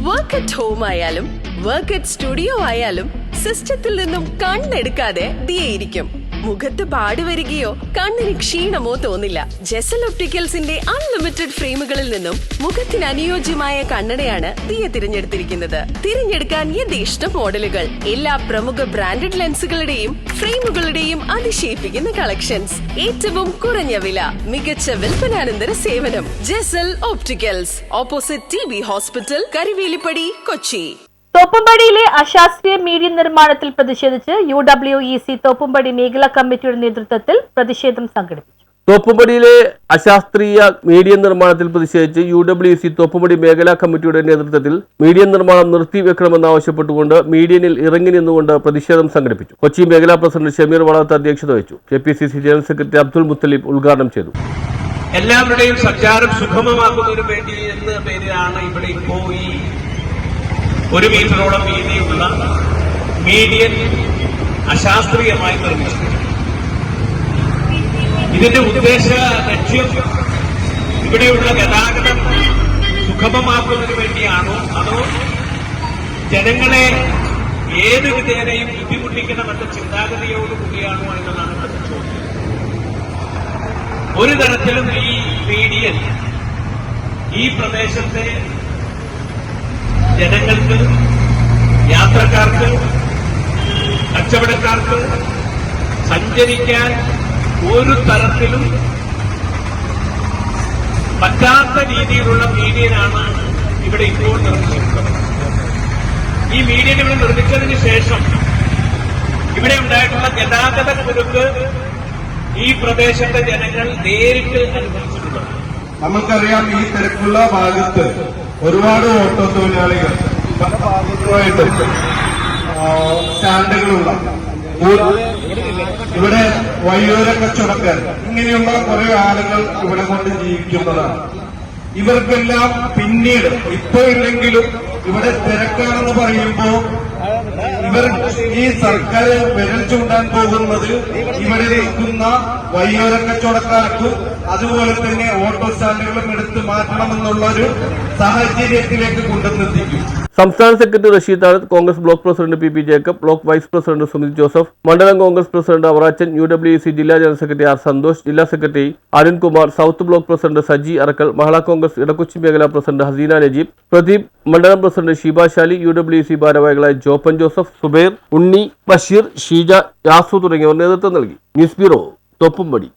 Work at home ആയാലും work at studio ആയാലും സിസ്റ്റത്തിൽ നിന്നും കണ്ണെടുക്കാതെ ദിയയിരിക്കും. മുഖത്ത് പാടി വരികയോ കണ്ണിന് ക്ഷീണമോ തോന്നില്ല. ജെസൽ ഒപ്റ്റിക്കൽസിന്റെ അൺലിമിറ്റഡ് ഫ്രെയിമുകളിൽ നിന്നും മുഖത്തിന് അനുയോജ്യമായ കണ്ണടയാണ് ദിയ തിരഞ്ഞെടുത്തിരിക്കുന്നത്. തിരഞ്ഞെടുക്കാൻ യഥേഷ്ടം മോഡലുകൾ, എല്ലാ പ്രമുഖ ബ്രാൻഡഡ് ലെൻസുകളുടെയും ഫ്രെയിമുകളുടെയും അതിശയിപ്പിക്കുന്ന കളക്ഷൻസ്, ഏറ്റവും കുറഞ്ഞ വില, മികച്ച വിൽപ്പനാനന്തര സേവനം. Jesal opticals, opposite TB hospital, Karivelippady, Kochi. തോപ്പുംപടിയിലെ അശാസ്ത്രീയ മീഡിയം നിർമ്മാണത്തിൽ പ്രതിഷേധിച്ച് UWEC തോപ്പുംപടി മേഖലാ കമ്മിറ്റിയുടെ നേതൃത്വത്തിൽ പ്രതിഷേധം സംഘടിപ്പിച്ചു. തോപ്പുംപടിയിലെ അശാസ്ത്രീയ മീഡിയം നിർമ്മാണത്തിൽ പ്രതിഷേധിച്ച് UWEC തോപ്പുംപടി മേഖലാ കമ്മിറ്റിയുടെ നേതൃത്വത്തിൽ മീഡിയം നിർമ്മാണം നിർത്തിവെക്കണമെന്നാവശ്യപ്പെട്ടുകൊണ്ട് മീഡിയനിൽ ഇറങ്ങി നിന്നുകൊണ്ട് പ്രതിഷേധം സംഘടിപ്പിച്ചു. കൊച്ചി മേഖലാ പ്രസിഡന്റ് ഷമീർ വളത്ത് അധ്യക്ഷത വഹിച്ചു. KPCC general secretary Abdul Muthalib ഉദ്ഘാടനം ചെയ്തു. എല്ലാവരുടെയും സഞ്ചാരം സുഗമമാക്കുന്നതിനു വേണ്ടി എന്ന പേരിലാണ് ഇവിടെ ഇപ്പോൾ ഈ 1 മീറ്ററോളം വീതിയുള്ള മീഡിയൻ അശാസ്ത്രീയമായി നിർമ്മിച്ചു. ഇതിന്റെ ഉദ്ദേശ ലക്ഷ്യം ഇവിടെയുള്ള ഗതാഗതം സുഗമമാക്കുന്നതിന് വേണ്ടിയാണോ അതോ ജനങ്ങളെ ഏത് വിധേനയും ബുദ്ധിമുട്ടിക്കണമെന്ന ചിന്താഗതിയോടുകൂടിയാണോ എന്നതാണ് ഇവിടുത്തെ ചോദ്യം. ഒരു തരത്തിലും ഈ മീഡിയൻ ഈ പ്രദേശത്തെ ജനങ്ങൾക്ക്, യാത്രക്കാർക്ക്, കച്ചവടക്കാർക്ക് സഞ്ചരിക്കാൻ ഒരു തരത്തിലും പറ്റാത്ത രീതിയിലുള്ള മീഡിയനാണ് ഇവിടെ ഇപ്പോൾ നിർമ്മിച്ചിട്ടുള്ളത്. ഈ മീഡിയൻ ഇവിടെ നിർമ്മിച്ചതിന് ശേഷം ഇവിടെ ഉണ്ടായിട്ടുള്ള ഗതാഗത കുരുക്ക് ഈ പ്രദേശത്തെ ജനങ്ങൾ നേരിട്ട് അനുഭവിച്ചിട്ടുള്ളത്. നമുക്കറിയാം, ഈ തിരക്കുള്ള ഭാഗത്ത് ഒരുപാട് ഓട്ടോ തൊഴിലാളികൾ പല ഭാഗത്തുമായിട്ട് സ്റ്റാൻഡുകളുള്ള, ഇവിടെ വഴിയോര കച്ചവടക്കാർ, ഇങ്ങനെയുള്ള കുറെ ആളുകൾ ഇവിടെ കൊണ്ട് ജീവിക്കുന്നതാണ്. ഇവർക്കെല്ലാം പിന്നീട് ഇപ്പോ ഇല്ലെങ്കിലും ഇവിടെ തിരക്കാണെന്ന് പറയുമ്പോൾ ഇവർ ഈ സർക്കാർ വിരൽ ചൂണ്ടാൻ പോകുന്നത് ഇവിടെ നിൽക്കുന്ന വഴിയോര കച്ചവടക്കാർക്കും അതുപോലെ തന്നെ ഓട്ടോ സ്റ്റാൻഡുകളും എടുത്ത് മാറ്റണമെന്നുള്ളൊരു സാഹചര്യത്തിലേക്ക് കൊണ്ടുവന്നെത്തിക്കും. സംസ്ഥാന secretary Rasheed Anand, Congress block president PP Jacob, block vice president Sumith Joseph, മണ്ഡലം കോൺഗ്രസ് പ്രസിഡന്റ് അവറാച്ചൻ, UWEC ജില്ലാ ജനറൽ സെക്രട്ടറി R സന്തോഷ്, ജില്ലാ secretary Arunkumar, south block president Saji Arackal, Mahila Congress Edakochi മേഖലാ പ്രസിഡന്റ് ഹസീന നജീബ്, പ്രദീപ്, മണ്ഡലം പ്രസിഡന്റ് ഷീബ ശാലി, UWEC ഭാരവാഹികളായ ജോപ്പൻ ജോസഫ്, സുബൈർ, ഉണ്ണി, ബഷീർ, ഷീജ, യാസു തുടങ്ങിയവർ നേതൃത്വം നൽകി. News bureau, Thoppumpady.